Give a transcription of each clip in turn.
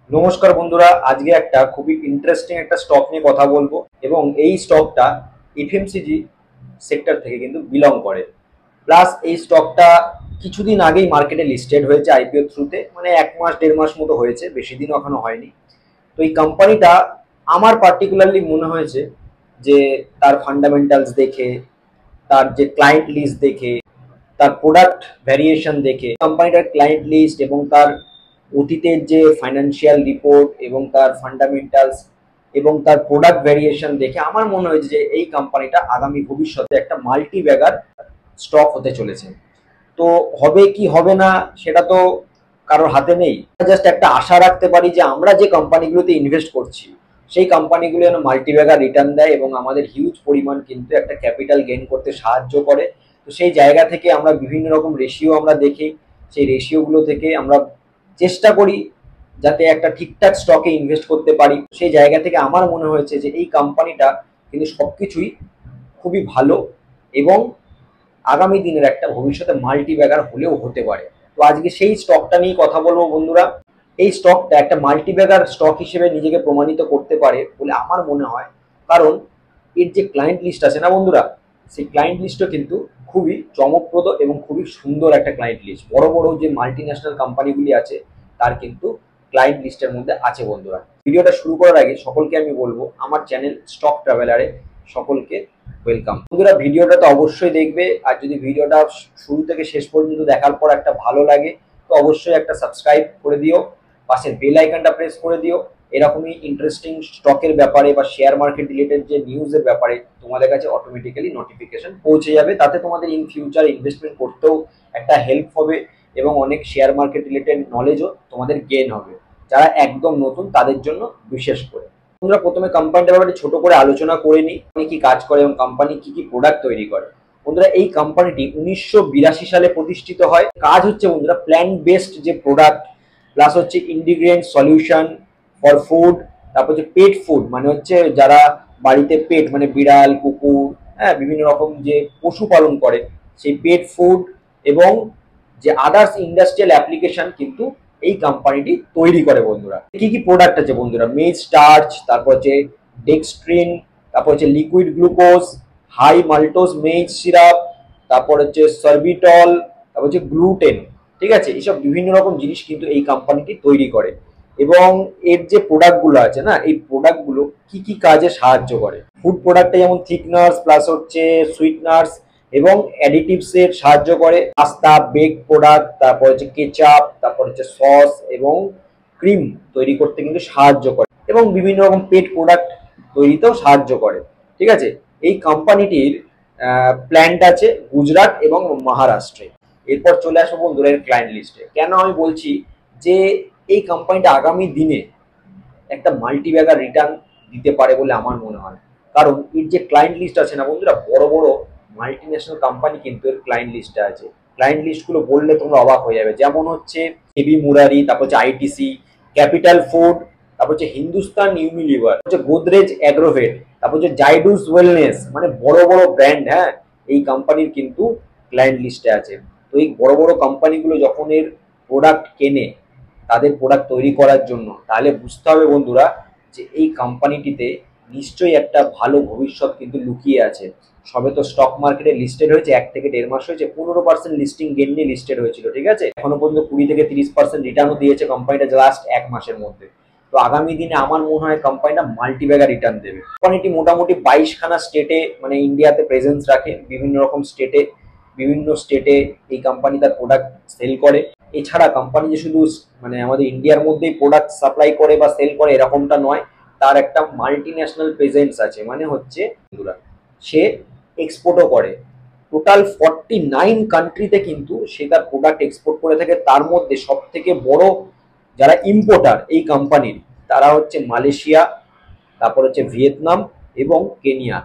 নমস্কার বন্ধুরা, আজকে একটা খুবই ইন্টারেস্টিং একটা স্টক নিয়ে কথা বলবো এবং এই স্টকটা এফএমসিজি সেক্টর থেকে কিন্তু বিলং করে। প্লাস এই স্টকটা কিছুদিন আগেই মার্কেটে লিস্টেড হয়েছে আইপিও থ্রুতে, মানে 1 মাস 1.5 মাস মতো হয়েছে, বেশি দিনও এখনো হয়নি। তো এই কোম্পানিটা আমার পার্টিকুলারলি মনে হয়েছে যে তার ফান্ডামেন্টালস দেখে, তার যে ক্লায়েন্ট লিস্ট দেখে, তার প্রোডাক্ট ভ্যারিয়েশন দেখে, কোম্পানিটার ক্লায়েন্ট লিস্ট এবং তার অতীতের যে ফাইন্যান্সিয়াল রিপোর্ট এবং তার ফান্ডামেন্টালস এবং তার প্রোডাক্ট ভ্যারিয়েশন দেখে আমার মনে হয়েছে যে এই কোম্পানিটা আগামী ভবিষ্যতে একটা মাল্টি ব্যাগার স্টক হতে চলেছে। তো হবে কি হবে না সেটা তো কারোর হাতে নেই, জাস্ট একটা আশা রাখতে পারি যে আমরা যে কোম্পানিগুলোতে ইনভেস্ট করছি সেই কোম্পানিগুলো যেন মাল্টিব্যাগার রিটার্ন দেয় এবং আমাদের হিউজ পরিমাণ কিন্তু একটা ক্যাপিটাল গেইন করতে সাহায্য করে। তো সেই জায়গা থেকে আমরা বিভিন্ন রকম রেশিও আমরা দেখি, সেই রেশিওগুলো থেকে আমরা চেষ্টা করি যাতে একটা ঠিকঠাক স্টকে ইনভেস্ট করতে পারি। সেই জায়গা থেকে আমার মনে হয়েছে যে এই কোম্পানিটা কিন্তু সবকিছুই খুবই ভালো এবং আগামী দিনের একটা ভবিষ্যতে মাল্টি ব্যাগার হলেও হতে পারে। তো আজকে সেই স্টকটা নিয়ে কথা বলবো বন্ধুরা। এই স্টকটা একটা মাল্টি ব্যাগার স্টক হিসেবে নিজেকে প্রমাণিত করতে পারে বলে আমার মনে হয়, কারণ এর যে ক্লায়েন্ট লিস্ট আছে না বন্ধুরা, সেই ক্লায়েন্ট লিস্টও কিন্তু খুবই চমকপ্রদ এবং খুবই সুন্দর একটা ক্লায়েন্ট লিস্ট। বড় বড় যে মাল্টি ন্যাশনাল কোম্পানিগুলি আছে তার কিন্তু ক্লায়েন্ট লিস্টের মধ্যে আছে বন্ধুরা। ভিডিওটা শুরু করার আগে সকলকে আমি বলবো আমার চ্যানেল স্টক ট্রাভেলারে সকলকে ওয়েলকাম। বন্ধুরা ভিডিওটা তো অবশ্যই দেখবে, আর যদি ভিডিওটা শুরু থেকে শেষ পর্যন্ত দেখার পর একটা ভালো লাগে তো অবশ্যই একটা সাবস্ক্রাইব করে দিও, পাশের বেল আইকনটা প্রেস করে দিও। এরকমই ইন্টারেস্টিং স্টকের ব্যাপারে বা শেয়ার মার্কেট রিলেটেড যে নিউজের ব্যাপারে তোমাদের কাছে অটোমেটিক্যালি নোটিফিকেশন পৌঁছে যাবে। তাতে তোমাদের ইন ফিউচার ইনভেস্টমেন্ট করতেও একটা হেল্প হবে এবং অনেক শেয়ার মার্কেট রিলেটেড নলেজও তোমাদের গেইন হবে, যারা একদম নতুন তাদের জন্য বিশেষ করে। আমরা প্রথমে কোম্পানিটার ব্যাপারে ছোট করে আলোচনা করে নিই, কি কাজ করে এবং কোম্পানি কি কি প্রোডাক্ট তৈরি করে। বন্ধুরা এই কোম্পানিটি 1982 সালে প্রতিষ্ঠিত হয়। কাজ হচ্ছে বন্ধুরা প্ল্যান্ট বেসড যে প্রোডাক্ট, প্লাস হচ্ছে ইনগ্রিডিয়েন্ট সলিউশন ফর ফুড, তারপর হচ্ছে পেট ফুড মানে হচ্ছে যারা বাড়িতে পেট মানে বিড়াল কুকুর, হ্যাঁ বিভিন্ন রকম যে পশু পালন করে সেই পেট ফুড এবং যে আদার্স ইন্ডাস্ট্রিয়াল অ্যাপ্লিকেশন কিন্তু এই কোম্পানিটি তৈরি করে। বন্ধুরা কি কি প্রোডাক্ট আছে বন্ধুরা, মেজ স্টার্চ, তারপর হচ্ছে ডেক্সট্রিন, তারপর হচ্ছে লিকুইড গ্লুকোজ, হাই মাল্টোজ মেজ সিরাপ, তারপর হচ্ছে সার্বিটল, তারপর হচ্ছে গ্লুটেন। ঠিক আছে, এইসব বিভিন্ন রকম জিনিস কিন্তু এই কোম্পানিটি তৈরি করে এবং এর যে প্রোডাক্টগুলো আছে না, এই প্রোডাক্টগুলো কি কি কাজে সাহায্য করে। ফুড প্রোডাক্টে যেমন থিকনার্স প্লাস হচ্ছে সুইটনার্স এবং অ্যাডিটিভস এর সাহায্য করে, পাস্তা বেক প্রোডাক্ট, তারপর হচ্ছে কেচাপ, তারপর হচ্ছে সস এবং ক্রিম তৈরি করতে কিন্তু সাহায্য করে এবং বিভিন্ন রকম পেট প্রোডাক্ট তৈরিতেও সাহায্য করে। ঠিক আছে, এই কোম্পানিটির প্ল্যান্ট আছে গুজরাট এবং মহারাষ্ট্রে। এরপর চলে আসবো বন্ধুরা এর ক্লায়েন্ট লিস্টে। কেন আমি বলছি যে এই কোম্পানিটা আগামী দিনে একটা মাল্টি ব্যাগার রিটার্ন দিতে পারে বলে আমার মনে হয়, কারণ এর যে ক্লায়েন্ট লিস্ট আছে না বন্ধুরা, বড় বড় মাল্টি ন্যাশনাল কোম্পানি কিন্তু এর ক্লায়েন্ট লিস্টে আছে। ক্লায়েন্ট লিস্টগুলো বললে তোমরা অবাক হয়ে যাবে, যেমন হচ্ছে এবি মুরারি, তারপর হচ্ছে আইটিসি, ক্যাপিটাল ফুড, তারপর হচ্ছে হিন্দুস্তান ইউনিলিভার, হচ্ছে গোদরেজ অ্যাগ্রোভেট, তারপর হচ্ছে জাইডুস ওয়েলনেস, মানে বড় বড় ব্র্যান্ড, হ্যাঁ এই কোম্পানির কিন্তু ক্লায়েন্ট লিস্টে আছে। তো এই বড় বড় কোম্পানিগুলো যখন এর প্রোডাক্ট কেনে তাদের প্রোডাক্ট তৈরি করার জন্য, তাহলে বুঝতে হবে বন্ধুরা যে এই কোম্পানিটিতে নিশ্চয়ই একটা ভালো ভবিষ্যৎ কিন্তু লুকিয়ে আছে। সবে তো স্টক মার্কেটে লিস্টেড হয়েছে, 1 থেকে 1.5 মাস হয়েছে, 15% লিস্টিং গেইন নিয়ে লিস্টেড হয়েছিল। ঠিক আছে, এখনো পর্যন্ত 20 থেকে 30% রিটার্নও দিয়েছে কোম্পানিটা লাস্ট 1 মাসের মধ্যে। তো আগামী দিনে আমার মনে হয় কোম্পানিটা মাল্টি ব্যাগার রিটার্ন দেবে। কোম্পানিটি মোটামুটি 22খানা স্টেটে মানে ইন্ডিয়াতে প্রেজেন্স রাখে, বিভিন্ন রকম স্টেটে, বিভিন্ন স্টেটে এই কোম্পানি তার প্রোডাক্ট সেল করে। এছাড়া কোম্পানি যে শুধু মানে আমাদের ইন্ডিয়ার মধ্যেই প্রোডাক্ট সাপ্লাই করে বা সেল করে এরকমটা নয়, তার একটা মাল্টি ন্যাশনাল প্রেজেন্স আছে, মানে হচ্ছে সে এক্সপোর্টও করে। টোটাল 49 কান্ট্রিতে কিন্তু সে তার প্রোডাক্ট এক্সপোর্ট করে থাকে। তার মধ্যে সব থেকে বড় যারা ইম্পোর্টার এই কোম্পানির, তারা হচ্ছে মালয়েশিয়া, তারপর হচ্ছে ভিয়েতনাম এবং কেনিয়া।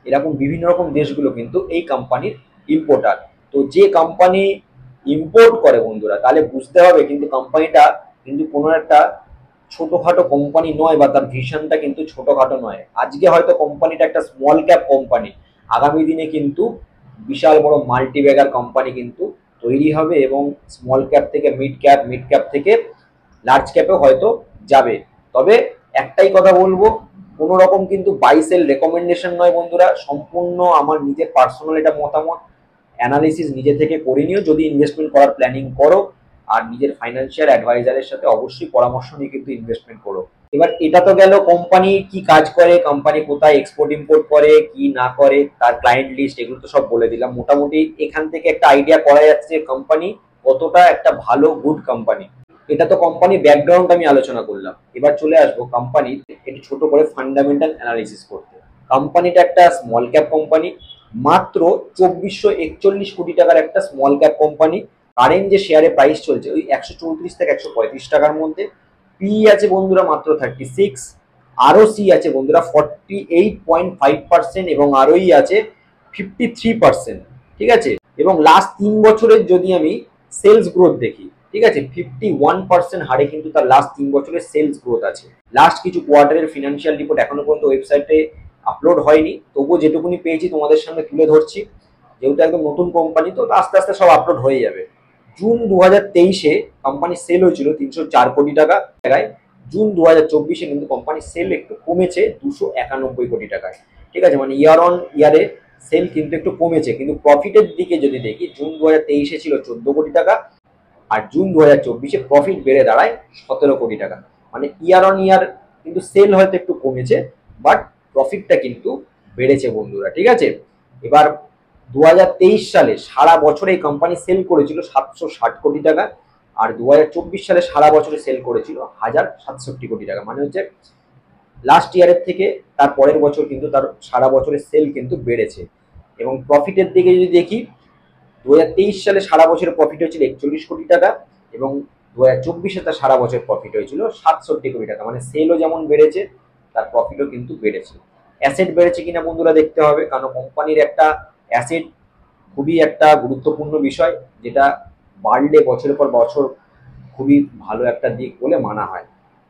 এরকম বিভিন্ন রকম দেশগুলো কিন্তু এই কোম্পানির ইম্পোর্টার। তো যে কোম্পানি ইম্পোর্ট করে বন্ধুরা, তাহলে বুঝতে হবে কিন্তু কোম্পানিটা কিন্তু কোনো একটা ছোটখাটো কোম্পানি নয় বা তার ভিশনটা কিন্তু ছোটখাটো নয়। আজকে হয়তো কোম্পানিটা একটা স্মল ক্যাপ কোম্পানি, আগামী দিনে কিন্তু বিশাল বড় মাল্টি ব্যাগার কোম্পানি কিন্তু তৈরি হবে এবং স্মল ক্যাপ থেকে মিড ক্যাপ, মিড ক্যাপ থেকে লার্জ ক্যাপেও হয়তো যাবে। তবে একটাই কথা বলবো, কোনো রকম কিন্তু বাই সেল রেকমেন্ডেশন নয় বন্ধুরা, সম্পূর্ণ আমার নিজের পার্সোনাল এটা মতামত, অ্যানালিসিস নিজে থেকে করে নিও যদি ইনভেস্টমেন্ট করার প্ল্যানিং করো। আর নিজের ফাইন্যান্সিয়াল অ্যাডভাইজারের সাথে অবশ্যই পরামর্শ নিয়ে কিন্তু ইনভেস্টমেন্ট করো। এবার এটা তো গেল কোম্পানি কি কাজ করে, কোম্পানি কোথায় এক্সপোর্ট ইম্পোর্ট করে কি না করে, তার ক্লায়েন্ট লিস্ট, এগুলো তো সব বলে দিলাম। মোটামুটি এখান থেকে একটা আইডিয়া করা যাচ্ছে কোম্পানি কতটা একটা ভালো গুড কোম্পানি। এটা তো কোম্পানি ব্যাকগ্রাউন্ড আমি আলোচনা করলাম। এবার চলে আসবো কোম্পানির একটু ছোট করে ফান্ডামেন্টাল অ্যানালিসিস করতে। কোম্পানিটা একটা স্মল ক্যাপ কোম্পানি, মাত্র 2441 কোটি টাকার একটা স্মল ক্যাপ কোম্পানি। কারেন্ট যে শেয়ারে প্রাইস চলছে ওই 134 থেকে 135 টাকার মধ্যে। পি আছে বন্ধুরা মাত্র 36, আরওসি আছে বন্ধুরা 48.5% এবং আরওই আছে 53%। ঠিক আছে, এবং লাস্ট 3 বছরের যদি আমি সেলস গ্রোথ দেখি, ঠিক আছে, 51% হারে কিন্তু তার লাস্ট 3 বছরের সেলস গ্রোথ আছে। লাস্ট কিছু কোয়ার্টারের ফিনান্সিয়াল রিপোর্ট এখনো পর্যন্ত ওয়েবসাইটে আপলোড হয়নি, তবুও যেটুকুনি পেয়েছি তোমাদের সামনে তুলে ধরছি। যেহেতু একদম নতুন কোম্পানি তো আস্তে আস্তে সব আপলোড হয়ে যাবে। জুন 2023-এ কোম্পানির সেল হয়েছিল 304 কোটি টাকায়। জুন 2024-এ কিন্তু কোম্পানির সেল একটু কমেছে 291 কোটি টাকায়। ঠিক আছে, মানে ইয়ার অন ইয়ারে সেল কিন্তু একটু কমেছে, কিন্তু প্রফিটের দিকে যদি দেখি জুন 2023-এ ছিল 14 কোটি টাকা, আর জুন 2024-এ প্রফিট বেড়ে দাঁড়ায় 17 কোটি টাকা। মানে ইয়ার অন ইয়ার কিন্তু সেল হয়তো একটু কমেছে, বাট প্রফিটটা কিন্তু বেড়েছে বন্ধুরা। ঠিক আছে, এবার 2023 সালে সারা বছরে এই কোম্পানি সেল করেছিল 760 কোটি টাকা, আর 2024 সালে সারা বছরে সেল করেছিল 1067 কোটি টাকা। মানে হচ্ছে লাস্ট ইয়ারের থেকে তার পরের বছর কিন্তু তার সারা বছরের সেল কিন্তু বেড়েছে। এবং প্রফিটের দিকে যদি দেখি 2023 সালে সারা বছরের প্রফিট হয়েছিল 41 কোটি টাকা, এবং 2024-এ তার সারা বছর প্রফিট হয়েছিল 67 কোটি টাকা। মানে সেলও যেমন বেড়েছে তার প্রফিটও কিন্তু বেড়েছে। অ্যাসেট বেড়েছে কিনা বন্ধুরা দেখতে হবে, কারণ কোম্পানির একটা অ্যাসেট খুবই একটা গুরুত্বপূর্ণ বিষয়, যেটা বাড়লে বছরের পর বছর খুবই ভালো একটা দিক বলে মানা হয়।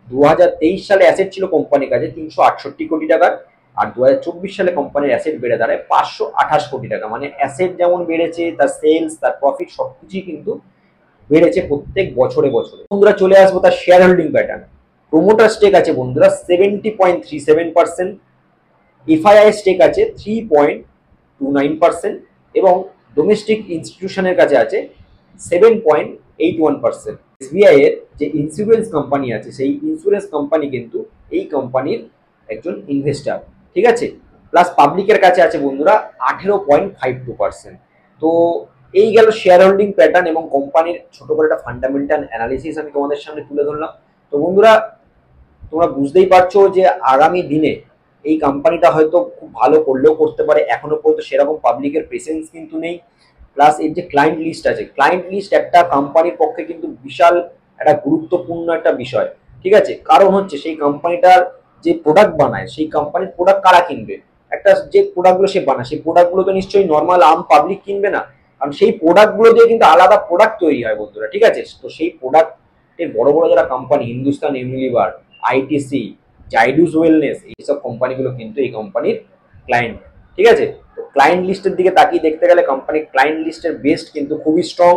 2023 সালে অ্যাসেট ছিল কোম্পানির কাছে 368 কোটি টাকার, আর 2024 সালে কোম্পানির অ্যাসেট বেড়ে দাঁড়ায় 528 কোটি টাকা। মানে অ্যাসেট যেমন বেড়েছে, তার সেলস, তার প্রফিট সবকিছুই কিন্তু বেড়েছে প্রত্যেক বছরে বছরে। বন্ধুরা চলে আসবো তার share holding pattern. Promoter stake আছে বন্ধুরা 70.37%, এফআইআই স্টেক আছে 3.29%, এবং ডোমেস্টিক ইনস্টিটিউশনের কাছে আছে 7.81%। এসবিআই এর যে ইন্স্যুরেন্স কোম্পানি আছে সেই ইন্স্যুরেন্স কোম্পানি কিন্তু এই কোম্পানির একজন ইনভেস্টার। ঠিক আছে, প্লাস পাবলিকের কাছে আছে বন্ধুরা 18.52%। তো এই গেল শেয়ার হোল্ডিং প্যাটার্ন এবং কোম্পানির ছোট করে একটা ফান্ডামেন্টাল অ্যানালিসিস আমি তোমাদের সামনে তুলে ধরলাম। তো বন্ধুরা তোমরা বুঝতেই পারছো যে আগামী দিনে এই কোম্পানিটা হয়তো খুব ভালো করলেও করতে পারে, এখনো পর্যন্ত সেরকম পাবলিকের প্রেসেন্স কিন্তু নেই। প্লাস এর যে ক্লায়েন্ট লিস্ট আছে, ক্লায়েন্ট লিস্ট একটা কোম্পানির পক্ষে কিন্তু বিশাল একটা গুরুত্বপূর্ণ একটা বিষয়। ঠিক আছে, কারণ হচ্ছে সেই কোম্পানিটার যে প্রোডাক্ট বানায় সেই কোম্পানির প্রোডাক্ট কারা কিনবে, একটা যে প্রোডাক্টগুলো সে বানায় সেই প্রোডাক্টগুলো তো নিশ্চয়ই নর্মাল আম পাবলিক কিনবে না, কারণ সেই প্রোডাক্টগুলো দিয়ে কিন্তু আলাদা প্রোডাক্ট তৈরি হয় বন্ধুরা। ঠিক আছে, তো সেই প্রোডাক্টের বড় বড় যারা company, Hindustan Unilever, ITC, Zydus Wellness, এইসব কোম্পানিগুলো কিন্তু এই কোম্পানির ক্লায়েন্ট। ঠিক আছে, তো ক্লায়েন্ট লিস্টের দিকে তাকিয়ে দেখতে গেলে কোম্পানির ক্লায়েন্ট লিস্টের বেস্ট কিন্তু খুবই স্ট্রং।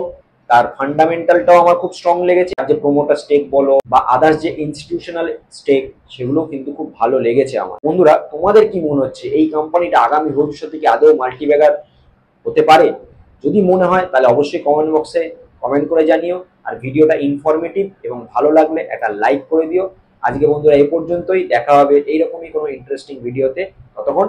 তার ফান্ডামেন্টালটাও আমার খুব স্ট্রং লেগেছে, আর যে প্রোমোটার স্টেক বলো বা আদার্স যে ইনস্টিটিউশনাল স্টেক সেগুলো কিন্তু খুব ভালো লেগেছে আমার। বন্ধুরা তোমাদের কি মনে হচ্ছে এই কোম্পানিটা আগামী ভবিষ্যতে কি আদৌ মাল্টিব্যাগার হতে পারে? যদি মনে হয় তাহলে অবশ্যই কমেন্ট বক্সে কমেন্ট করে জানিও। আর ভিডিওটা ইনফরমেটিভ এবং ভালো লাগলে একটা লাইক করে দিও। আজকে বন্ধুরা এই পর্যন্তই, দেখা হবে এইরকমই কোনো ইন্টারেস্টিং ভিডিওতে। ততক্ষণ